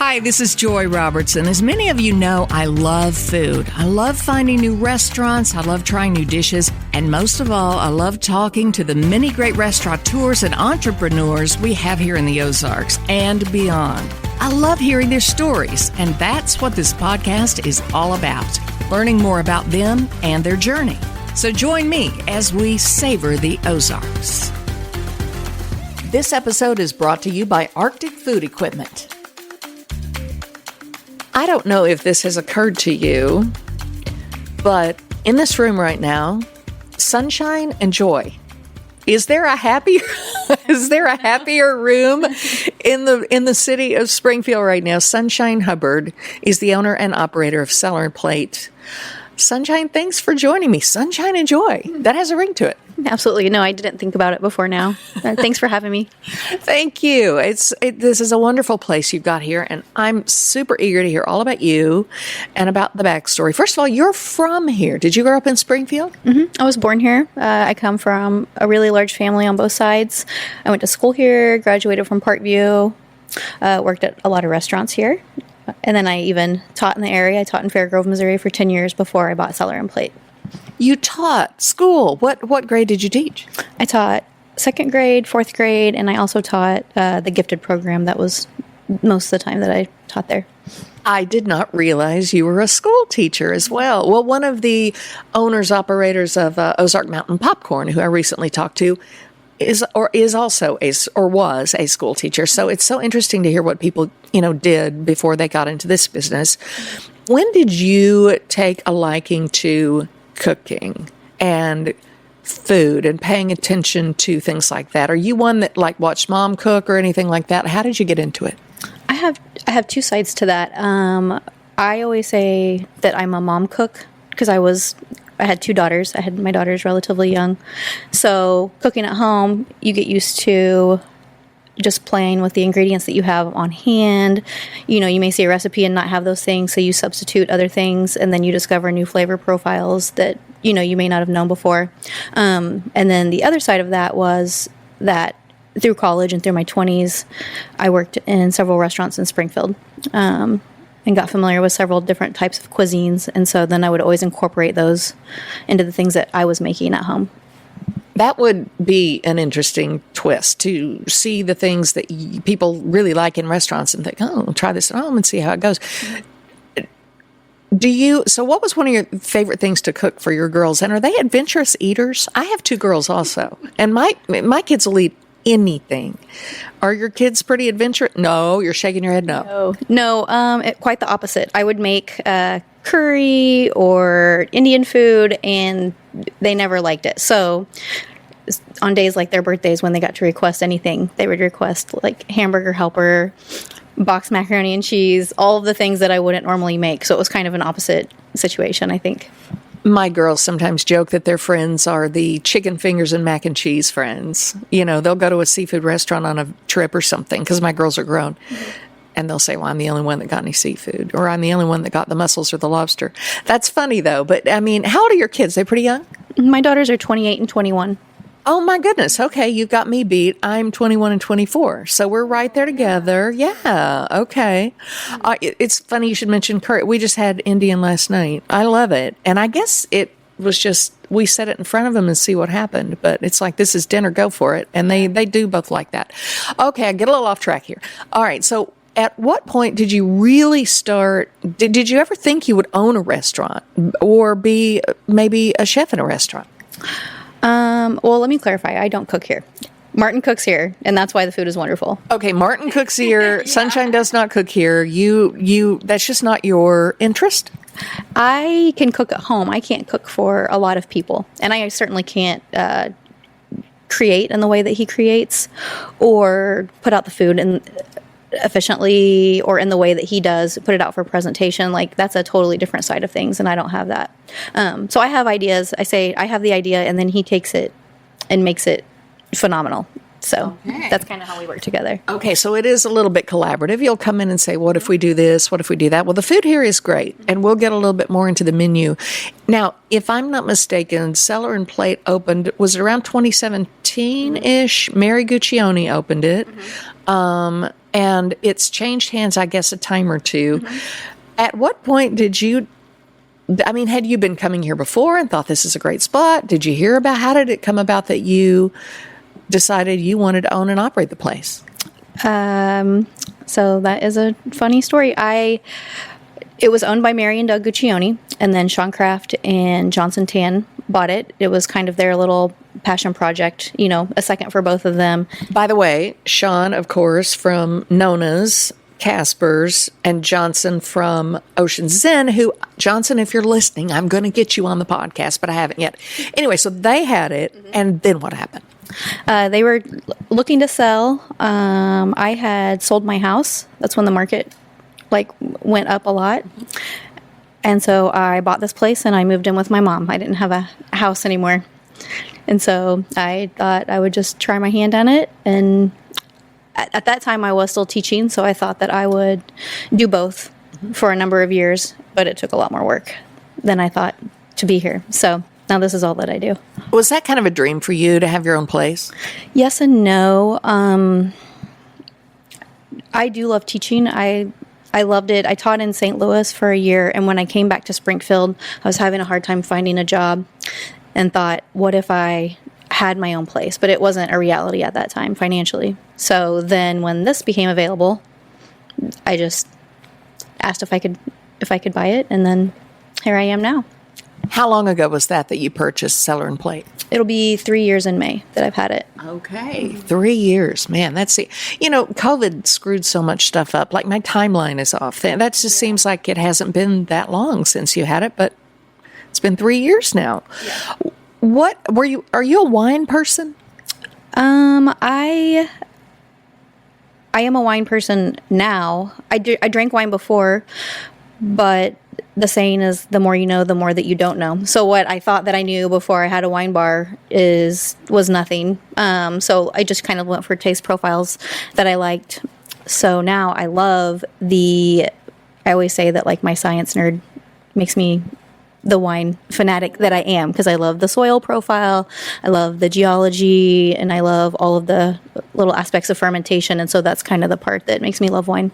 Hi, this is Joy Robertson. As many of you know, I love food. I love finding new restaurants. I love trying new dishes. And most of all, I love talking to the many great restaurateurs and entrepreneurs we have here in the Ozarks and beyond. I love hearing their stories, and that's what this podcast is all about, learning more about them and their journey. So join me as we savor the Ozarks. This episode is brought to you by Arctic Food Equipment. I don't know if this has occurred to you, but in this room right now, sunshine and joy. Is there a happier room in the city of Springfield right now? Sunshine Hubbard is the owner and operator of Cellar Plate. Sunshine, thanks for joining me. Sunshine and joy. That has a ring to it. Absolutely. No, I didn't think about it before now. Thanks for having me. Thank you. This is a wonderful place you've got here, and I'm super eager to hear all about you and about the backstory. First of all, you're from here. Did you grow up in Springfield? Mm-hmm. I was born here. I come from a really large family on both sides. I went to school here, graduated from Parkview, worked at a lot of restaurants here. And then I even taught in the area. I taught in Fairgrove, Missouri for 10 years before I bought Cellar and Plate. You taught school. What grade did you teach? I taught 2nd grade, 4th grade, and I also taught the gifted program. That was most of the time that I taught there. I did not realize you were a school teacher as well. Well, one of the owners, operators of Ozark Mountain Popcorn, who I recently talked to, was a school teacher. So it's so interesting to hear what people, did before they got into this business. When did you take a liking to cooking and food and paying attention to things like that? Are you one that watched mom cook or anything like that? How did you get into it? I have two sides to that. I always say that I'm a mom cook because I had 2 daughters. I had my daughters relatively young. So cooking at home, you get used to just playing with the ingredients that you have on hand. You may see a recipe and not have those things, so you substitute other things, and then you discover new flavor profiles that, you may not have known before. And then the other side of that was that through college and through my 20s, I worked in several restaurants in Springfield. And got familiar with several different types of cuisines. And so then I would always incorporate those into the things that I was making at home. That would be an interesting twist, to see the things that people really like in restaurants and think, oh, I'll try this at home and see how it goes. So what was one of your favorite things to cook for your girls? And are they adventurous eaters? I have 2 girls also, and my kids will eat anything. Are your kids pretty adventurous? No, you're shaking your head no. No, quite the opposite. I would make curry or Indian food, and they never liked it. So on days like their birthdays, when they got to request anything, they would request hamburger helper, boxed macaroni and cheese, all of the things that I wouldn't normally make. So it was kind of an opposite situation, I think. My girls sometimes joke that their friends are the chicken fingers and mac and cheese friends. They'll go to a seafood restaurant on a trip or something, because my girls are grown. And they'll say, well, I'm the only one that got any seafood, or I'm the only one that got the mussels or the lobster. That's funny, though. But, how old are your kids? They're pretty young? My daughters are 28 and 21. Oh, my goodness. Okay, you've got me beat. I'm 21 and 24. So we're right there together. Yeah, okay. It's funny you should mention curry. We just had Indian last night. I love it. And I guess it was just, we set it in front of them and see what happened. But it's like, this is dinner, go for it. And they do both like that. Okay, I get a little off track here. All right, so at what point did you really start, did you ever think you would own a restaurant or be maybe a chef in a restaurant? Well, let me clarify. I don't cook here. Martin cooks here, and that's why the food is wonderful. Okay, Martin cooks here. Yeah. Sunshine does not cook here. You. That's just not your interest? I can cook at home. I can't cook for a lot of people, and I certainly can't create in the way that he creates or put out the food efficiently or in the way that he does, put it out for presentation. That's a totally different side of things, and I don't have that. So I have ideas. I say I have the idea, and then he takes it and makes it phenomenal. So That's kind of how we work together. Okay, so it is a little bit collaborative. You'll come in and say, what if we do this? What if we do that? Well, the food here is great, and we'll get a little bit more into the menu. Now, if I'm not mistaken, Cellar and Plate opened, was it around 2017-ish? Mary Guccione opened it. and it's changed hands, I guess, a time or two. At what point had you been coming here before and thought this is a great spot? Did you hear about, how did it come about that you decided you wanted to own and operate the place? So that is a funny story. It was owned by Mary and Doug Guccione, and then Sean Kraft and Johnson Tan bought it. It was kind of their little passion project, a second for both of them. By the way, Sean, of course, from Nona's, Casper's, and Johnson from Ocean Zen, who, Johnson, if you're listening, I'm going to get you on the podcast, but I haven't yet. Anyway, so they had it, and then what happened? They were looking to sell. I had sold my house. That's when the market went up a lot. And so I bought this place and I moved in with my mom. I didn't have a house anymore. And so I thought I would just try my hand on it. And at that time I was still teaching, so I thought that I would do both for a number of years, but it took a lot more work than I thought to be here. So now this is all that I do. Was that kind of a dream for you to have your own place? Yes and no. I do love teaching. I loved it. I taught in St. Louis for a year, and when I came back to Springfield, I was having a hard time finding a job and thought, what if I had my own place? But it wasn't a reality at that time financially. So then when this became available, I just asked if I could buy it, and then here I am now. How long ago was that you purchased Cellar Plate? It'll be 3 years in May that I've had it. Okay. 3 years. Man, COVID screwed so much stuff up. Like, my timeline is off. That just seems like it hasn't been that long since you had it, but it's been 3 years now. Yeah. Are you a wine person? I am a wine person now. I drank wine before, but the saying is, the more you know, the more that you don't know. So what I thought that I knew before I had a wine bar was nothing. So I just kind of went for taste profiles that I liked. So now I love I always say that my science nerd makes me the wine fanatic that I am, because I love the soil profile, I love the geology, and I love all of the little aspects of fermentation. And so that's kind of the part that makes me love wine.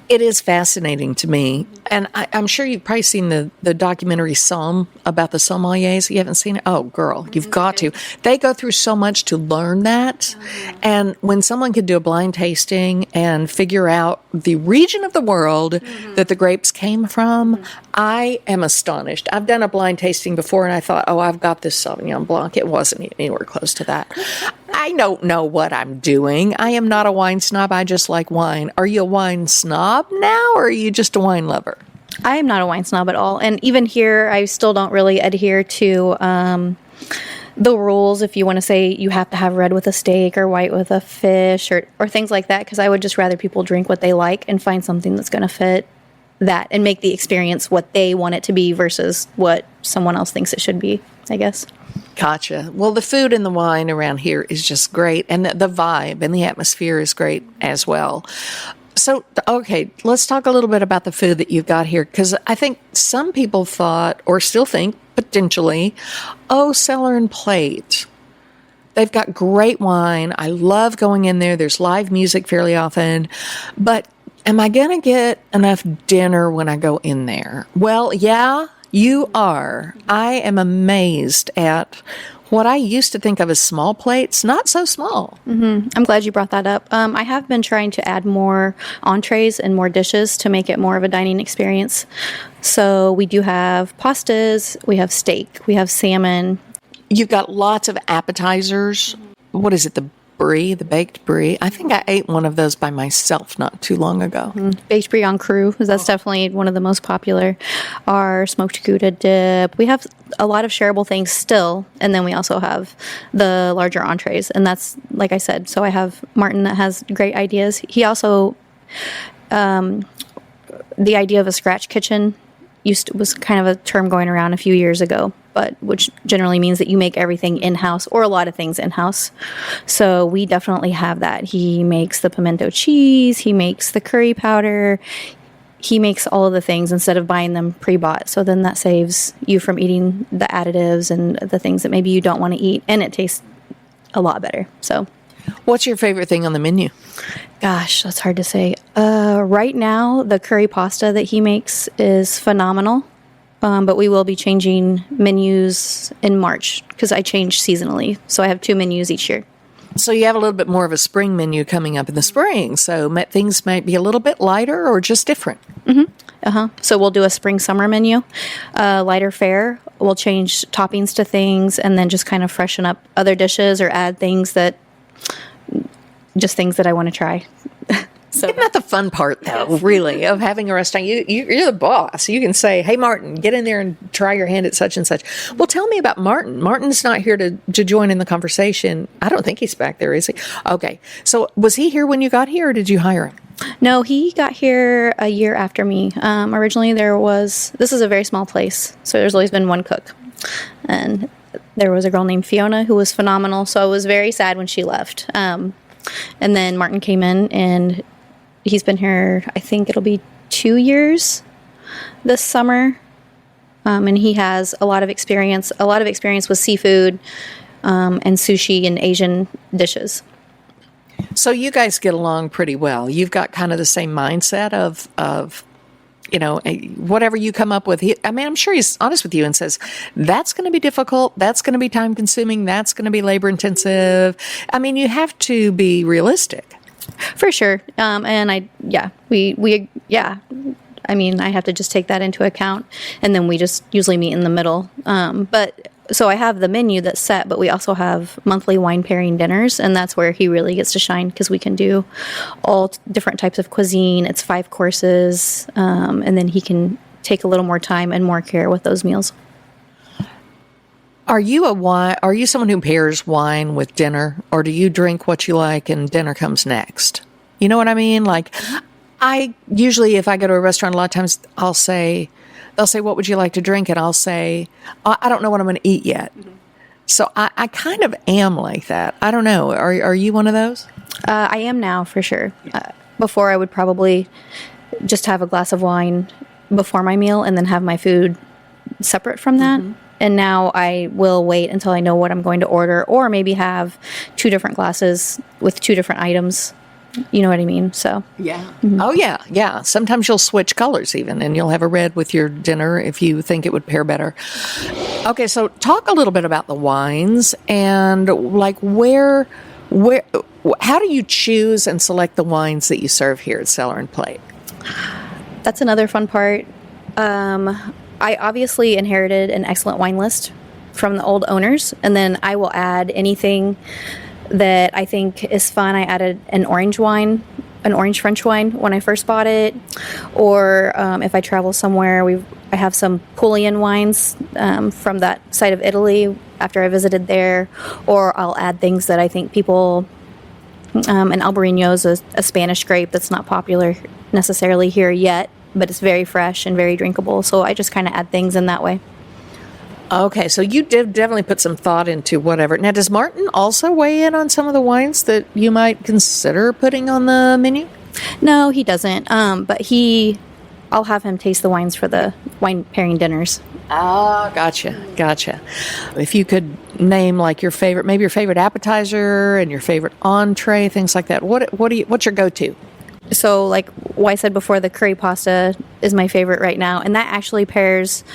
It is fascinating to me, and I'm sure you've probably seen the documentary Somm about the sommeliers. You haven't seen it? Oh, girl, you've got to. They go through so much to learn that, and when someone can do a blind tasting and figure out the region of the world that the grapes came from, I am astonished. I've done a blind tasting before, and I thought, I've got this Sauvignon Blanc. It wasn't anywhere close to that. I don't know what I'm doing. I am not a wine snob. I just like wine. Are you a wine snob now, or are you just a wine lover? I am not a wine snob at all. And even here, I still don't really adhere to the rules, if you want to say you have to have red with a steak or white with a fish or things like that, because I would just rather people drink what they like and find something that's going to fit that and make the experience what they want it to be versus what someone else thinks it should be, I guess. Gotcha. Well, the food and the wine around here is just great, and the vibe and the atmosphere is great as well. So, okay, let's talk a little bit about the food that you've got here, because I think some people thought, or still think, potentially, Cellar Plate. They've got great wine. I love going in there. There's live music fairly often, but am I going to get enough dinner when I go in there? Well, yeah, you are. I am amazed at what I used to think of as small plates, not so small. Mm-hmm. I'm glad you brought that up. I have been trying to add more entrees and more dishes to make it more of a dining experience. So we do have pastas, we have steak, we have salmon. You've got lots of appetizers. What is it, the baked brie? I think I ate one of those by myself not too long ago. Mm-hmm. Baked brie en cru, that's definitely one of the most popular. Our smoked Gouda dip. We have a lot of shareable things still, and then we also have the larger entrees, and that's, like I said, so I have Martin that has great ideas. He also, the idea of a scratch kitchen was kind of a term going around a few years ago, but which generally means that you make everything in-house, or a lot of things in-house. So we definitely have that. He makes the pimento cheese, he makes the curry powder, he makes all of the things instead of buying them pre-bought. So then that saves you from eating the additives and the things that maybe you don't want to eat, and it tastes a lot better. So What's your favorite thing on the menu? Gosh, that's hard to say. Right now, the curry pasta that he makes is phenomenal. But we will be changing menus in March because I change seasonally. So I have 2 menus each year. So you have a little bit more of a spring menu coming up in the spring. So things might be a little bit lighter or just different. So we'll do a spring-summer menu, lighter fare. We'll change toppings to things and then just kind of freshen up other dishes or add things that I want to try. So isn't that the fun part, though, really, of having a restaurant? You're the boss. You can say, hey, Martin, get in there and try your hand at such and such. Well, tell me about Martin. Martin's not here to join in the conversation. I don't think he's back there, is he? Okay. So was he here when you got here, or did you hire him? No, he got here a year after me. Originally, this is a very small place, so there's always been one cook. And there was a girl named Fiona who was phenomenal, so I was very sad when she left. And then Martin came in, and he's been here, I think it'll be 2 years this summer. And he has a lot of experience with seafood and sushi and Asian dishes. So you guys get along pretty well. You've got kind of the same mindset of whatever you come up with. I'm sure he's honest with you and says, that's going to be difficult. That's going to be time consuming. That's going to be labor intensive. I mean, you have to be realistic. For sure. And I have to just take that into account, and then we just usually meet in the middle. So I have the menu that's set, but we also have monthly wine pairing dinners, and that's where he really gets to shine because we can do all different types of cuisine. It's 5 courses, and then he can take a little more time and more care with those meals. Are you someone who pairs wine with dinner, or do you drink what you like and dinner comes next? You know what I mean? Like, I usually, if I go to a restaurant, a lot of times they'll say, what would you like to drink? And I'll say, I don't know what I'm going to eat yet. Mm-hmm. So I kind of am like that. I don't know. Are you one of those? I am now, for sure. Before, I would probably just have a glass of wine before my meal and then have my food separate from that. Mm-hmm. And now I will wait until I know what I'm going to order, or maybe have 2 different glasses with 2 different items. You know what I mean? So yeah. Mm-hmm. Oh yeah. Sometimes you'll switch colors even, and you'll have a red with your dinner if you think it would pair better. Okay, so talk a little bit about the wines and like where how do you choose and select the wines that you serve here at Cellar Plate? That's another fun part. I obviously inherited an excellent wine list from the old owners, and then I will add anything that I think is fun. I added an orange French wine when I first bought it, or if I travel somewhere, I have some Pulian wines from that side of Italy after I visited there, or I'll add things that I think people, and Albarino is a Spanish grape that's not popular necessarily here yet, but it's very fresh and very drinkable, so I just kind of add things in that way. Okay, so you did definitely put some thought into whatever. Now, does Martin also weigh in on some of the wines that you might consider putting on the menu? No, he doesn't, but I'll have him taste the wines for the wine pairing dinners. Ah, gotcha. If you could name like your favorite appetizer and your favorite entree, things like that, what's your go-to? So, like I said before, the curry pasta is my favorite right now, and that actually pairs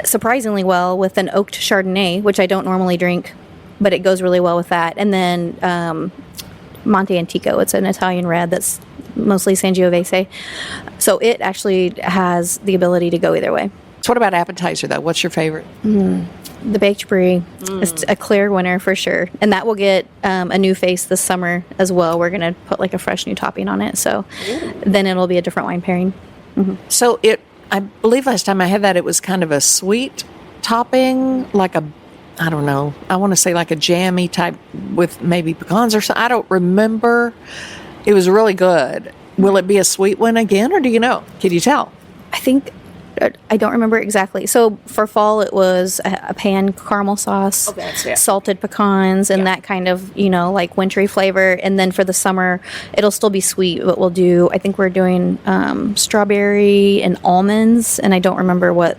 surprisingly well with an oaked Chardonnay, which I don't normally drink, but it goes really well with that. And then Monte Antico, it's an Italian red that's mostly Sangiovese, so it actually has the ability to go either way. So what about appetizer, though? What's your favorite? The baked brie is a clear winner for sure. And that will get a new face this summer as well. We're going to put like a fresh new topping on it. So then it'll be a different wine pairing. Mm-hmm. So I believe last time I had that, it was kind of a sweet topping, like I don't know, I want to say like a jammy type with maybe pecans or something. I don't remember. It was really good. Will it be a sweet one again, or do you know? Can you tell? I don't remember exactly. So for fall, it was a pan caramel sauce, salted pecans, and that kind of, like wintry flavor. And then for the summer, it'll still be sweet, but I think we're doing strawberry and almonds, and I don't remember what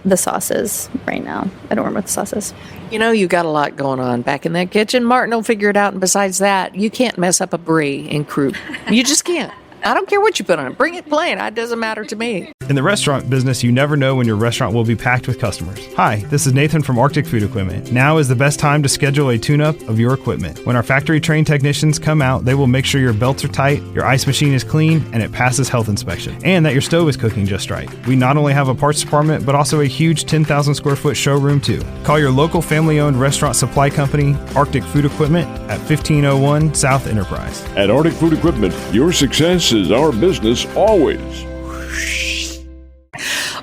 the sauce is right now. I don't remember what the sauce is. You know, you got a lot going on back in that kitchen. Martin will figure it out. And besides that, you can't mess up a brie in croup. You just can't. I don't care what you put on it. Bring it plain. It doesn't matter to me. In the restaurant business, you never know when your restaurant will be packed with customers. Hi, this is Nathan from Arctic Food Equipment. Now is the best time to schedule a tune-up of your equipment. When our factory-trained technicians come out, they will make sure your belts are tight, your ice machine is clean, and it passes health inspection, and that your stove is cooking just right. We not only have a parts department, but also a huge 10,000 square foot showroom too. Call your local family-owned restaurant supply company, Arctic Food Equipment, at 1501 South Enterprise. At Arctic Food Equipment, your success is our business always.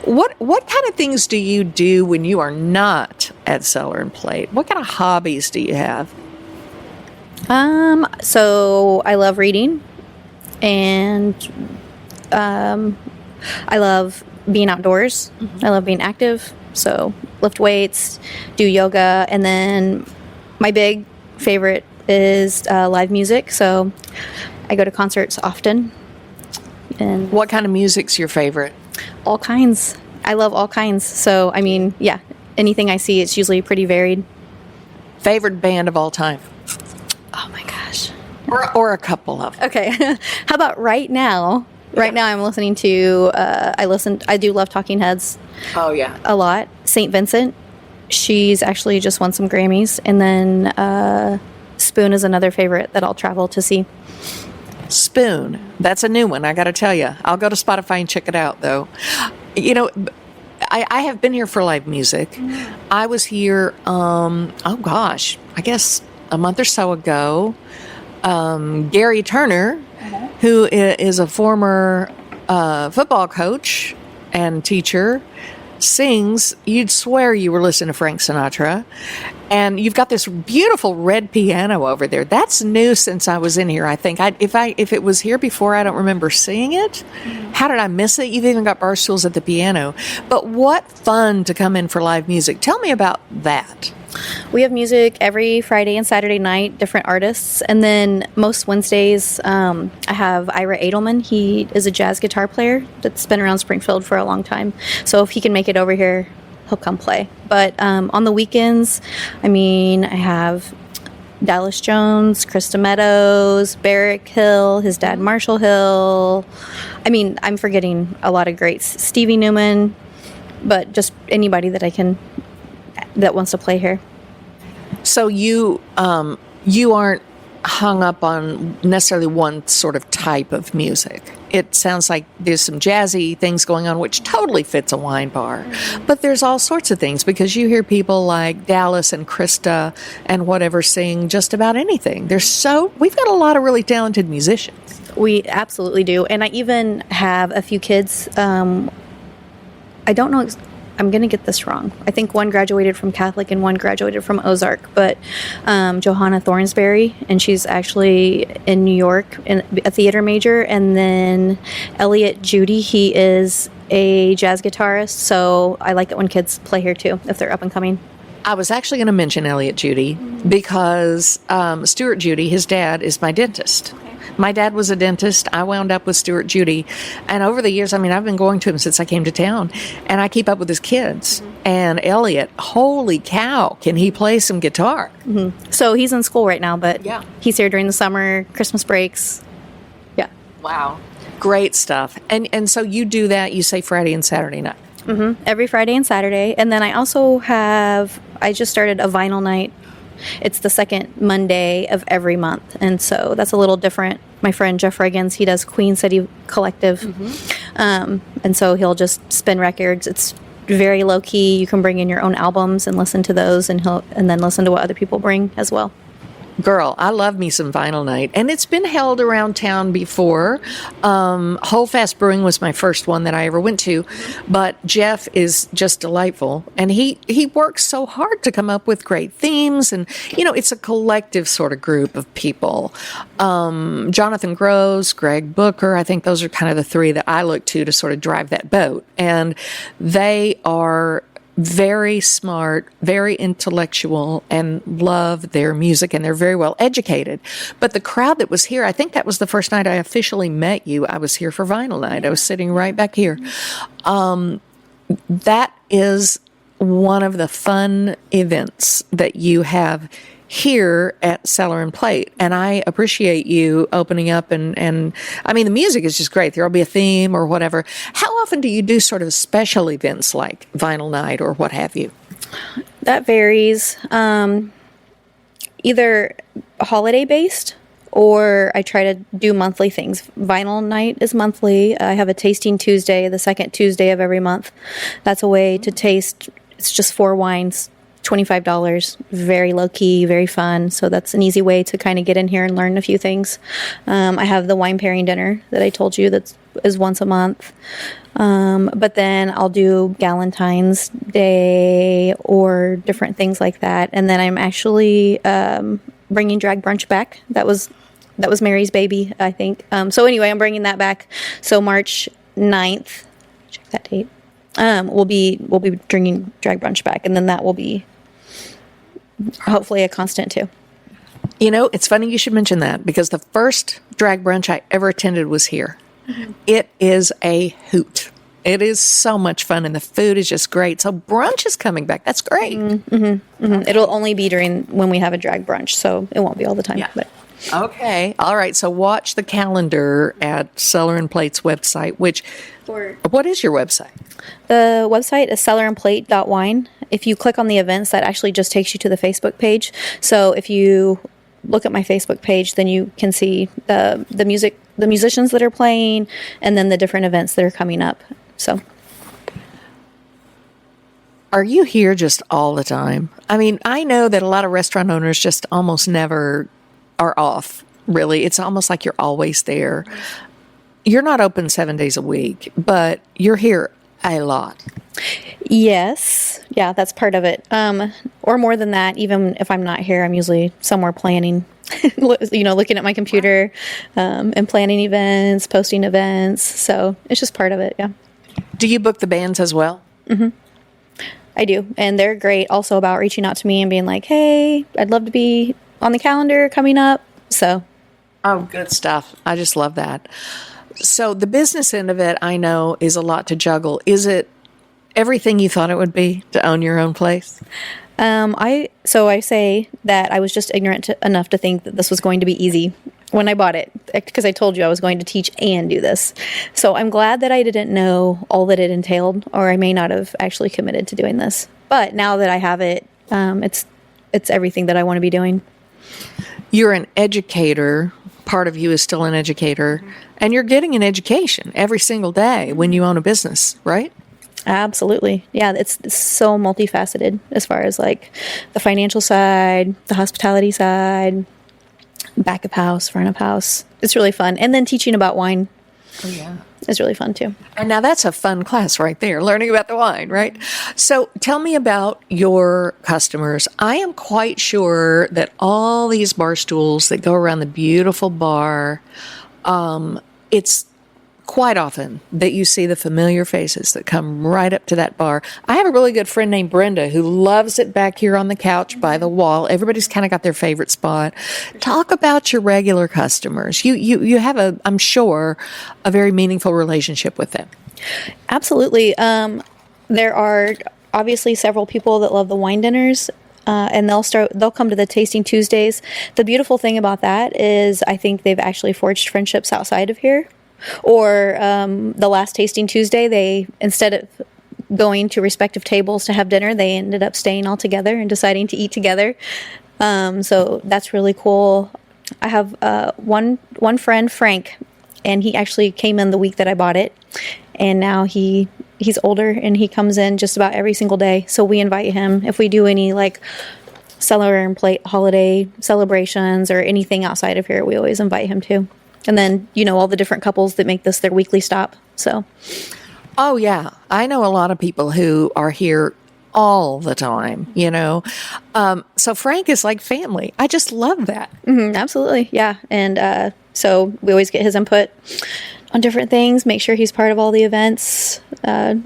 What kind of things do you do when you are not at Cellar Plate? What kind of hobbies do you have? So I love reading, and I love being outdoors. I love being active. So lift weights, do yoga, and then my big favorite is live music. So I go to concerts often. And what kind of music's your favorite? All kinds. I love all kinds. So, I mean, yeah, anything I see, it's usually pretty varied. Favorite band of all time? Oh my gosh. Or a couple of them. Okay. How about right now? Right now I'm listening to, I do love Talking Heads. Oh, yeah. A lot. St. Vincent. She's actually just won some Grammys. And then Spoon is another favorite that I'll travel to see. Spoon. That's a new one, I got to tell you. I'll go to Spotify and check it out, though. You know, I have been here for live music. I was here, I guess a month or so ago. Gary Turner, who is a former football coach and teacher, sings. You'd swear you were listening to Frank Sinatra. And you've got this beautiful red piano over there. That's new since I was in here, I think. If it was here before, I don't remember seeing it. How did I miss it? You've even got bar stools at the piano. But what fun to come in for live music. Tell me about that. We have music every Friday and Saturday night, different artists. And then most Wednesdays, I have Ira Edelman. He is a jazz guitar player that's been around Springfield for a long time. So if he can make it over here, he'll come play. But on the weekends, I have Dallas Jones, Krista Meadows, Barrick Hill, his dad Marshall Hill. I'm forgetting a lot of greats. Stevie Newman, but just anybody that wants to play here. So you aren't hung up on necessarily one sort of type of music. It sounds like there's some jazzy things going on, which totally fits a wine bar. But there's all sorts of things, because you hear people like Dallas and Krista and whatever sing just about anything. We've got a lot of really talented musicians. We absolutely do. And I even have a few kids. I don't know. I'm going to get this wrong. I think one graduated from Catholic and one graduated from Ozark, but Johanna Thornsberry, and she's actually in New York, a theater major. And then Elliot Judy, he is a jazz guitarist, so I like it when kids play here too, if they're up and coming. I was actually going to mention Elliot Judy because Stuart Judy, his dad, is my dentist. My dad was a dentist. I wound up with Stuart Judy. And over the years, I've been going to him since I came to town. And I keep up with his kids. And Elliot, holy cow, can he play some guitar? Mm-hmm. So he's in school right now, but yeah, he's here during the summer, Christmas breaks. Yeah. Wow. Great stuff. And so you do that, you say Friday and Saturday night. Mm-hmm. Every Friday and Saturday. And then I also I just started a vinyl night. It's the second Monday of every month, and so that's a little different. My friend Jeff Reagans, he does Queen City Collective, and so he'll just spin records. It's very low key. You can bring in your own albums and listen to those, and then listen to what other people bring as well. Girl, I love me some vinyl night, and it's been held around town before. Whole Fast Brewing was my first one that I ever went to, but Jeff is just delightful, and he works so hard to come up with great themes, and it's a collective sort of group of people. Jonathan Groves, Greg Booker, I think those are kind of the three that I look to sort of drive that boat, and they are very smart, very intellectual, and love their music, and they're very well educated. But the crowd that was here, I think that was the first night I officially met you. I was here for vinyl night. I was sitting right back here. That is one of the fun events that you have here at Cellar Plate, and I appreciate you opening up and I mean, the music is just great. There'll be a theme or whatever. How often do you do sort of special events like Vinyl Night or what have you? That varies. Either holiday based, or I try to do monthly things. Vinyl Night is monthly. I have a tasting Tuesday, the second Tuesday of every month. That's a way to taste. It's just 4 wines, $25. Very low key, very fun. So that's an easy way to kind of get in here and learn a few things. I have the wine pairing dinner that I told you that is once a month. But then I'll do Galentine's Day or different things like that. And then I'm actually bringing Drag Brunch back. That was Mary's baby, I think. So anyway, I'm bringing that back. So March 9th, check that date. We'll be bringing Drag Brunch back, and then that will be hopefully a constant too. You know, it's funny you should mention that because the first Drag Brunch I ever attended was here. Mm-hmm. It is a hoot. It is so much fun, and the food is just great. So brunch is coming back. That's great. Mm-hmm. Mm-hmm. It'll only be during when we have a drag brunch, so it won't be all the time. Yeah. But okay. All right. So watch the calendar at Cellar Plate's website, what is your website? The website is cellarandplate.wine. If you click on the events, that actually just takes you to the Facebook page. So if you look at my Facebook page, then you can see the musicians that are playing, and then the different events that are coming up. So, are you here just all the time? I mean, I know that a lot of restaurant owners just almost never are off, really. It's almost like you're always there. You're not open 7 days a week, but you're here a lot. Yes. Yeah, that's part of it. Or more than that, even if I'm not here, I'm usually somewhere planning, looking at my computer, and planning events, posting events. So it's just part of it. Yeah. Do you book the bands as well? Mm-hmm. I do. And they're great also about reaching out to me and being like, hey, I'd love to be on the calendar coming up. So. Oh, good stuff. I just love that. So the business end of it, I know, is a lot to juggle. Is it everything you thought it would be to own your own place? I say that I was just ignorant enough to think that this was going to be easy when I bought it, because I told you I was going to teach and do this. So I'm glad that I didn't know all that it entailed, or I may not have actually committed to doing this. But now that I have it, it's everything that I want to be doing. You're an educator. Part of you is still an educator, mm-hmm. and you're getting an education every single day when you own a business, right? Absolutely. Yeah, it's so multifaceted as far as like the financial side, the hospitality side, back of house, front of house. It's really fun. And then teaching about wine. Oh, yeah. Is really fun too. And now that's a fun class right there, learning about the wine, right? So tell me about your customers. I am quite sure that all these bar stools that go around the beautiful bar, it's quite often that you see the familiar faces that come right up to that bar. I have a really good friend named Brenda who loves it back here on the couch by the wall. Everybody's kind of got their favorite spot. Talk about your regular customers. You have I'm sure, a very meaningful relationship with them. Absolutely. There are obviously several people that love the wine dinners. And they'll come to the Tasting Tuesdays. The beautiful thing about that is I think they've actually forged friendships outside of here. Or the last Tasting Tuesday, they, instead of going to respective tables to have dinner, they ended up staying all together and deciding to eat together. So that's really cool. I have one friend, Frank, and he actually came in the week that I bought it. And now he's older, and he comes in just about every single day. So we invite him if we do any like Cellar Plate holiday celebrations or anything outside of here. We always invite him too. And then, all the different couples that make this their weekly stop. So, oh, yeah. I know a lot of people who are here all the time, So Frank is like family. I just love that. Mm-hmm, absolutely. Yeah. And so we always get his input on different things, make sure he's part of all the events. Wow.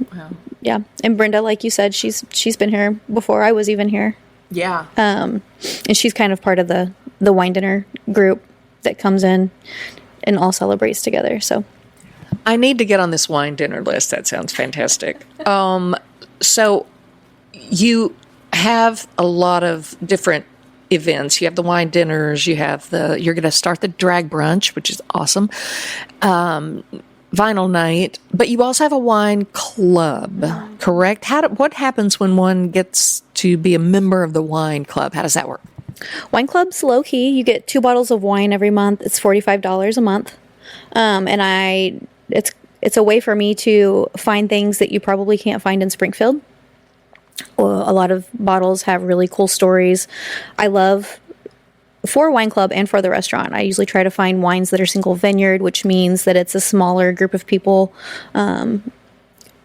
Yeah. And Brenda, like you said, she's been here before I was even here. Yeah. And she's kind of part of the wine dinner group that comes in and all celebrates together. So I need to get on this wine dinner list. That sounds fantastic. So you have a lot of different events. You have the wine dinners. You're going to start the Drag Brunch, which is awesome. Vinyl night, but you also have a wine club, correct? What happens when one gets to be a member of the wine club? How does that work? Wine club's low key. You get 2 bottles of wine every month. It's $45 a month, and it's a way for me to find things that you probably can't find in Springfield. A lot of bottles have really cool stories. I love, for wine club and for the restaurant, I usually try to find wines that are single vineyard, which means that it's a smaller group of people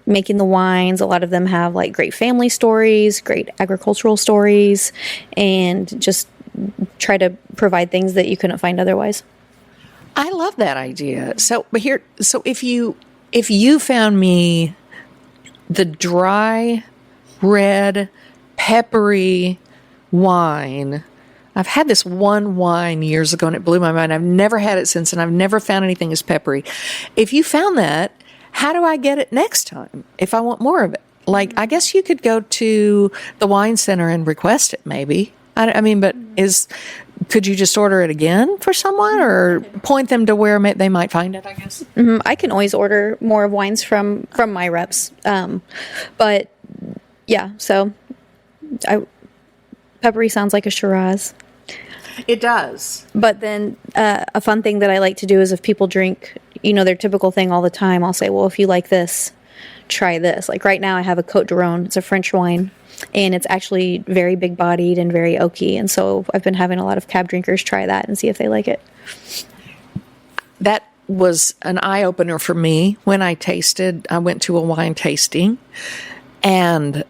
making the wines. A lot of them have like great family stories, great agricultural stories, and just try to provide things that you couldn't find otherwise. I love that idea. So if you found me the dry, red, peppery wine. I've had this one wine years ago and it blew my mind. I've never had it since, and I've never found anything as peppery. If you found that, how do I get it next time if I want more of it? Like, I guess you could go to the wine center and request it, maybe. Could you just order it again for someone, or point them to where they might find it, I guess? Mm-hmm. I can always order more of wines from my reps. But yeah, so peppery sounds like a Shiraz. It does. But then a fun thing that I like to do is if people drink, their typical thing all the time, I'll say, well, if you like this, try this. Like right now I have a Côte d'Aron. It's a French wine, and it's actually very big bodied and very oaky. And so I've been having a lot of cab drinkers try that and see if they like it. That was an eye opener for me when I went to a wine tasting, and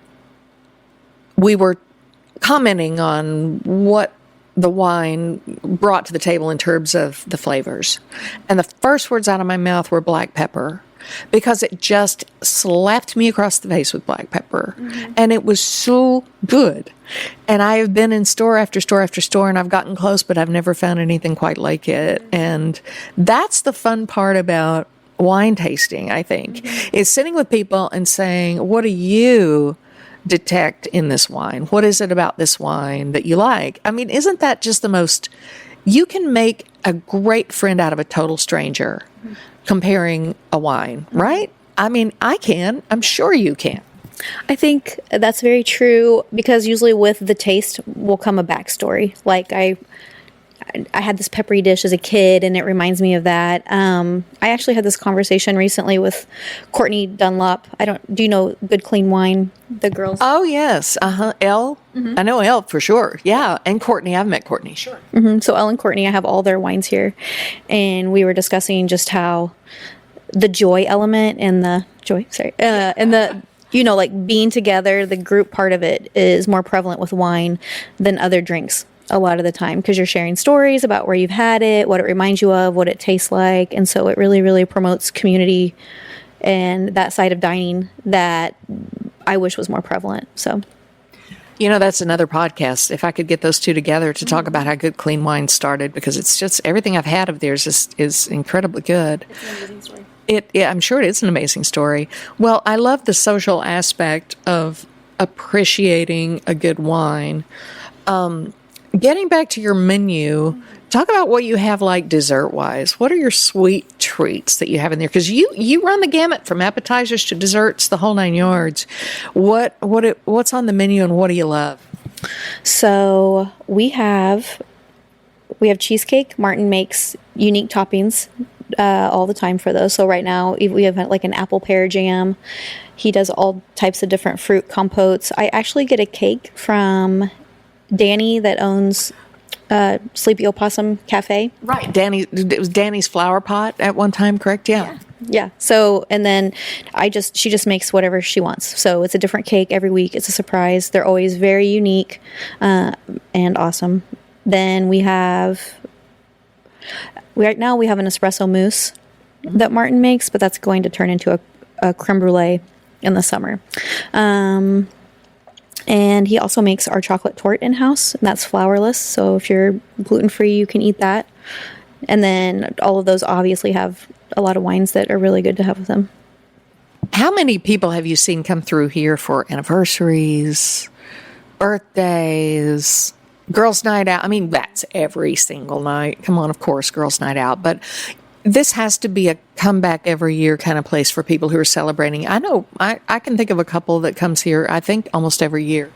we were commenting on what the wine brought to the table in terms of the flavors. And the first words out of my mouth were black pepper, because it just slapped me across the face with black pepper. Mm-hmm. And it was so good. And I have been in store after store after store, and I've gotten close, but I've never found anything quite like it. Mm-hmm. And that's the fun part about wine tasting, I think, mm-hmm. is sitting with people and saying, what do you detect in this wine? What is it about this wine that you like? I mean, isn't that just the most... You can make a great friend out of a total stranger comparing a wine, right? I mean, I can. I'm sure you can. I think that's very true, because usually with the taste will come a backstory. Like I had this peppery dish as a kid, and it reminds me of that. I actually had this conversation recently with Courtney Dunlop. Do you know Good Clean Wine? The girls. Oh yes, Elle. Mm-hmm. I know Elle for sure. Yeah, and Courtney. I've met Courtney. Sure. Mm-hmm. So Elle and Courtney, I have all their wines here, and we were discussing just how the joy element and like being together, the group part of it is more prevalent with wine than other drinks a lot of the time, because you're sharing stories about where you've had it, what it reminds you of, what it tastes like. And so it really, really promotes community and that side of dining that I wish was more prevalent. So, that's another podcast. If I could get those two together to talk about how Good Clean Wine started, because it's just everything I've had of theirs is incredibly good. It's an amazing story. I'm sure it is an amazing story. Well, I love the social aspect of appreciating a good wine. Getting back to your menu, talk about what you have like dessert-wise. What are your sweet treats that you have in there? Because you run the gamut from appetizers to desserts, the whole 9 yards. What's on the menu, and what do you love? So we have cheesecake. Martin makes unique toppings all the time for those. So right now we have like an apple pear jam. He does all types of different fruit compotes. I actually get a cake from Danny that owns Sleepy Opossum Cafe. Right. It was Danny's flower pot at one time, correct? Yeah. Yeah. So, and then she just makes whatever she wants. So it's a different cake every week. It's a surprise. They're always very unique and awesome. Then right now we have an espresso mousse that Martin makes, but that's going to turn into a creme brulee in the summer. And he also makes our chocolate torte in-house, and that's flourless. So if you're gluten-free, you can eat that. And then all of those obviously have a lot of wines that are really good to have with them. How many people have you seen come through here for anniversaries, birthdays, girls' night out? I mean, that's every single night. Come on, of course, girls' night out. But this has to be a comeback every year kind of place for people who are celebrating. I know I can think of a couple that comes here, I think, almost every year.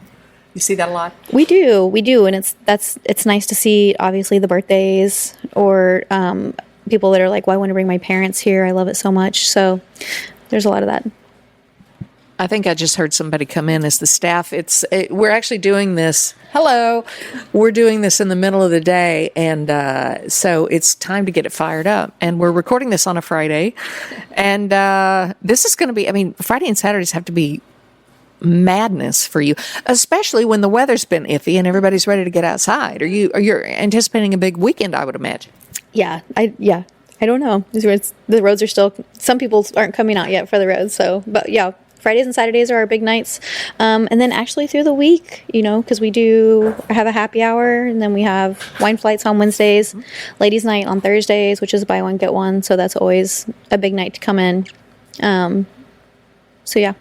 You see that a lot? We do, and it's nice to see. Obviously, the birthdays or people that are like, "Well, I want to bring my parents here. I love it so much." So there's a lot of that. I think I just heard somebody come in as the staff. We're actually doing this. Hello. We're doing this in the middle of the day, and so it's time to get it fired up. And we're recording this on a Friday, and this is going to be. I mean, Friday and Saturdays have to be madness for you, especially when the weather's been iffy and everybody's ready to get outside. You're anticipating a big weekend, I would imagine. Yeah. I don't know. The roads are still. Some people aren't coming out yet for the roads. So, but yeah. Fridays and Saturdays are our big nights. And then actually through the week, because we do have a happy hour, and then we have wine flights on Wednesdays, ladies' night on Thursdays, which is buy one, get one. So that's always a big night to come in. So yeah.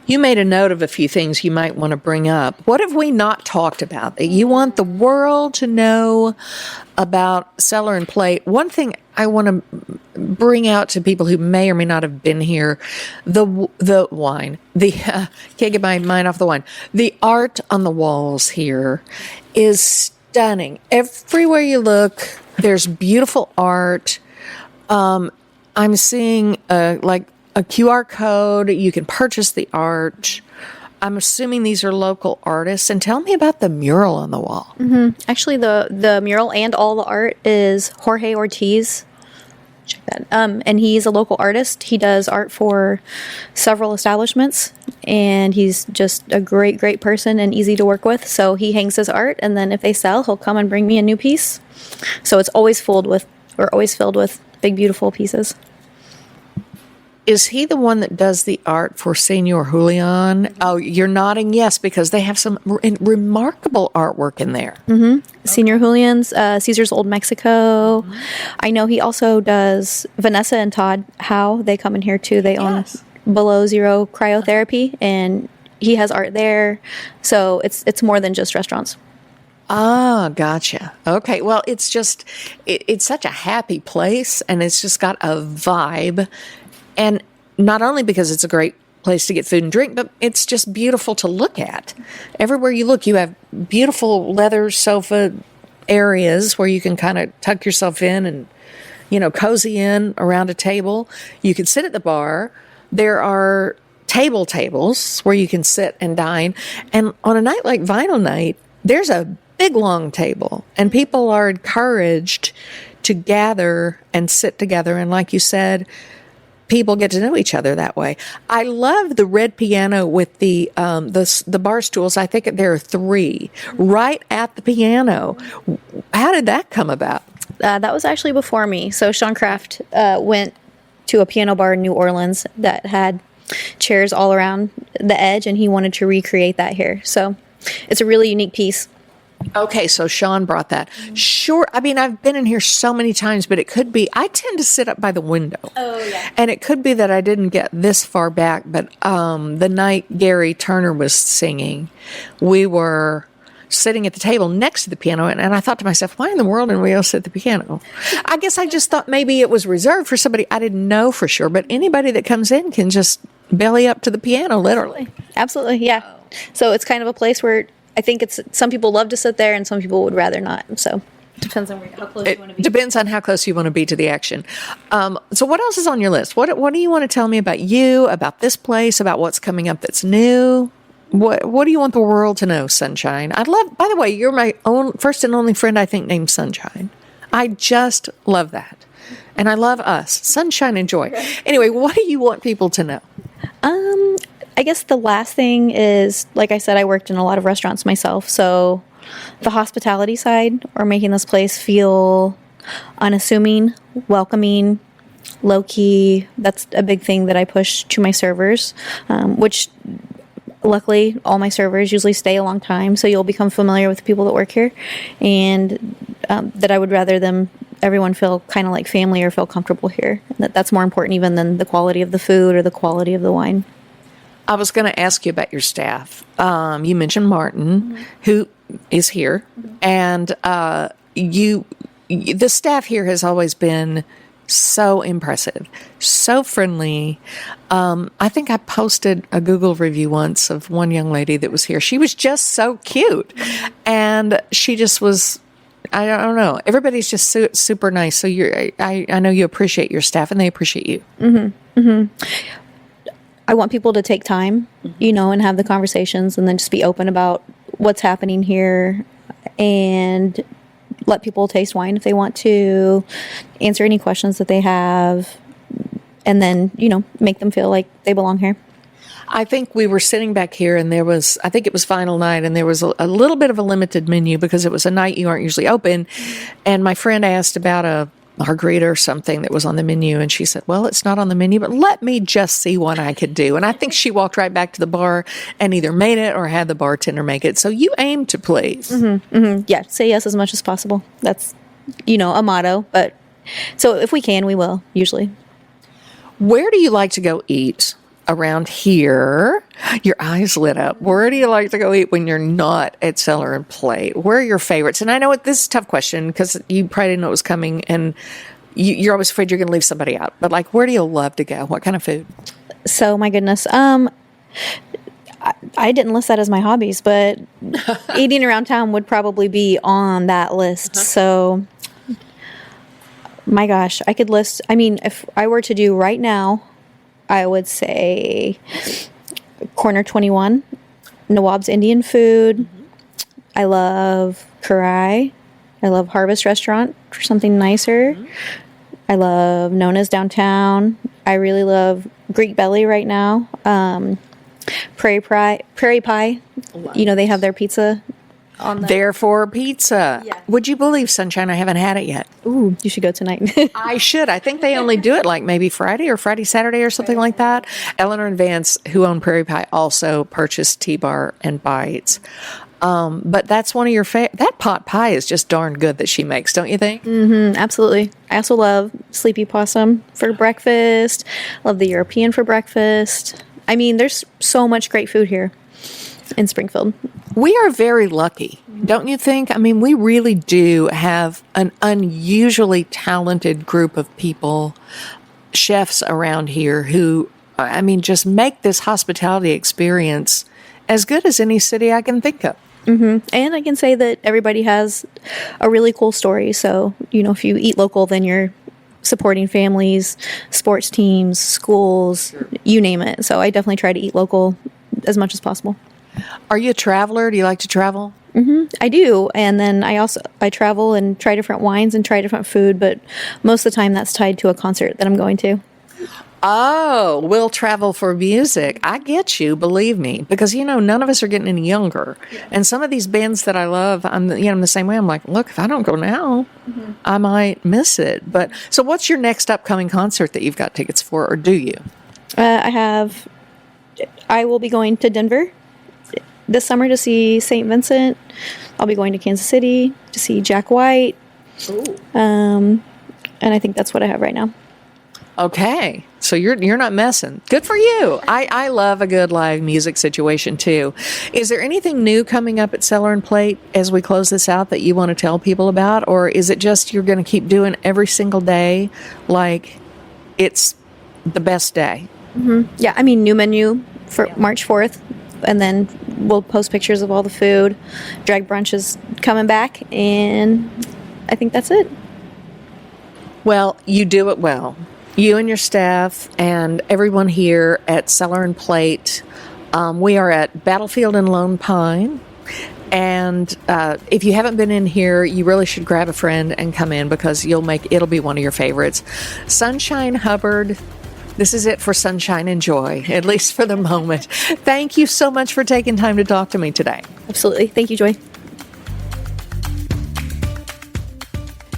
You made a note of a few things you might want to bring up. What have we not talked about that you want the world to know about Cellar Plate? One thing I want to bring out to people who may or may not have been here, the wine. Can't get my mind off the wine. The art on the walls here is stunning. Everywhere you look, there's beautiful art. I'm seeing a QR code. You can purchase the art. I'm assuming these are local artists. And tell me about the mural on the wall. Mm-hmm. Actually, the mural and all the art is Jorge Ortiz. Check that. And he's a local artist. He does art for several establishments, and he's just a great, great person and easy to work with. So he hangs his art, and then if they sell, he'll come and bring me a new piece. So it's always filled with big, beautiful pieces. Is he the one that does the art for Senor Julian? Oh, you're nodding yes, because they have some remarkable artwork in there. Mm-hmm. Senor Julian's, Caesar's Old Mexico. Mm-hmm. I know he also does Vanessa and Todd Howe. They come in here too. They own Below Zero Cryotherapy, and he has art there. So it's more than just restaurants. Ah, gotcha. Okay. Well, it's just, it's such a happy place, and it's just got a vibe. And not only because it's a great place to get food and drink, but it's just beautiful to look at. Everywhere you look, you have beautiful leather sofa areas where you can kind of tuck yourself in and, cozy in around a table. You can sit at the bar. There are tables where you can sit and dine. And on a night like Vinyl Night, there's a big, long table, and people are encouraged to gather and sit together. And like you said, people get to know each other that way. I love the red piano with the bar stools. I think there are 3 right at the piano. How did that come about? That was actually before me. So Sean Kraft went to a piano bar in New Orleans that had chairs all around the edge, and he wanted to recreate that here. So it's a really unique piece. Okay, so Sean brought that. Sure. I mean, I've been in here so many times, but it could be, I tend to sit up by the window. Oh, yeah. And it could be that I didn't get this far back, but the night Gary Turner was singing, we were sitting at the table next to the piano, and I thought to myself, why in the world didn't we all sit at the piano? I guess I just thought maybe it was reserved for somebody. I didn't know for sure, but anybody that comes in can just belly up to the piano, literally. Absolutely, yeah. So it's kind of a place where I think some people love to sit there and some people would rather not. So it depends on how close you want to be. Depends on how close you want to be to the action. So what else is on your list? What do you want to tell me about you, about this place, about what's coming up that's new? What do you want the world to know, Sunshine? By the way, you're my first and only friend, I think, named Sunshine. I just love that. And I love us, Sunshine and Joy. Anyway, what do you want people to know? I guess the last thing is, like I said, I worked in a lot of restaurants myself. So the hospitality side, or making this place feel unassuming, welcoming, low-key, that's a big thing that I push to my servers, which luckily all my servers usually stay a long time. So you'll become familiar with the people that work here, and that I would rather them everyone feel kind of like family or feel comfortable here. And that's more important even than the quality of the food or the quality of the wine. I was going to ask you about your staff. You mentioned Martin, who is here, and the staff here has always been so impressive, so friendly. I think I posted a Google review once of one young lady that was here. She was just so cute, and she just was. I don't know. Everybody's just super nice. So I know you appreciate your staff, and they appreciate you. Mm-hmm. Mm-hmm. I want people to take time, and have the conversations, and then just be open about what's happening here, and let people taste wine if they want to, answer any questions that they have, and then, make them feel like they belong here. I think we were sitting back here and I think it was final night, and there was a little bit of a limited menu because it was a night you aren't usually open. And my friend asked about a margarita or something that was on the menu, and she said, well, it's not on the menu, but let me just see what I could do. And I think she walked right back to the bar and either made it or had the bartender make it. So you aim to please. Mm-hmm, mm-hmm. Yeah, say yes as much as possible. That's, a motto. But so if we can, we will, usually. Where do you like to go eat around here? Your eyes lit up. Where do you like to go eat when you're not at Cellar Plate? Where are your favorites? And I know this is a tough question because you probably didn't know it was coming, and you're always afraid you're going to leave somebody out. But where do you love to go? What kind of food? So my goodness, I didn't list that as my hobbies, but eating around town would probably be on that list. So, my gosh, I could list. I mean, if I were to do right now, I would say Corner 21, Nawab's Indian food. Mm-hmm. I love Karai. I love Harvest Restaurant for something nicer. Mm-hmm. I love Nona's Downtown. I really love Greek Belly right now. Prairie Pie. They have their pizza on the... Therefore, pizza. Yeah. Would you believe, Sunshine, I haven't had it yet. Ooh, you should go tonight. I should. I think they only do it maybe Friday, Saturday or something like that. Eleanor and Vance, who own Prairie Pie, also purchased T-Bar and Bites. But that's one of your that pot pie is just darn good that she makes, don't you think? Mm-hmm, absolutely. I also love Sleepy Possum for breakfast. Love the European for breakfast. I mean, there's so much great food here in Springfield. We are very lucky, don't you think? I mean, we really do have an unusually talented group of people, chefs around here who, just make this hospitality experience as good as any city I can think of. Mm-hmm. And I can say that everybody has a really cool story. So, if you eat local, then you're supporting families, sports teams, schools, you name it. So I definitely try to eat local as much as possible. Are you a traveler? Do you like to travel? Mm-hmm. I do. And then I travel and try different wines and try different food, but most of the time that's tied to a concert that I'm going to. Oh, we'll travel for music. I get you, believe me, because, none of us are getting any younger. Yeah. And some of these bands that I love, I'm the same way. I'm like, look, if I don't go now, I might miss it. But so what's your next upcoming concert that you've got tickets for, or do you? I will be going to Denver this summer to see St. Vincent. I'll be going to Kansas City to see Jack White. Ooh. And I think that's what I have right now. Okay, so you're not messing. Good for you. I love a good live music situation too. Is there anything new coming up at Cellar and Plate as we close this out that you want to tell people about, or is it just you're going to keep doing every single day like it's the best day? Mm-hmm. Yeah, new menu for March 4th, and then we'll post pictures of all the food. Drag Brunch is coming back, and I think that's it. Well, you do it well. You and your staff and everyone here at Cellar and Plate. We are at Battlefield and Lone Pine. And if you haven't been in here, you really should grab a friend and come in because it'll be one of your favorites. Sunshine Hubbard. This is it for Sunshine and Joy, at least for the moment. Thank you so much for taking time to talk to me today. Absolutely. Thank you, Joy.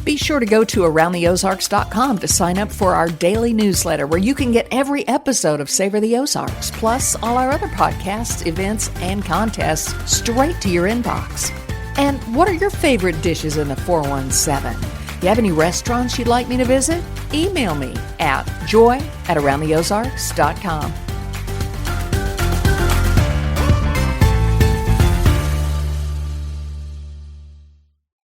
Be sure to go to AroundTheOzarks.com to sign up for our daily newsletter where you can get every episode of Savor the Ozarks, plus all our other podcasts, events, and contests straight to your inbox. And what are your favorite dishes in the 417? You have any restaurants you'd like me to visit? Email me at joy@aroundtheozarks.com.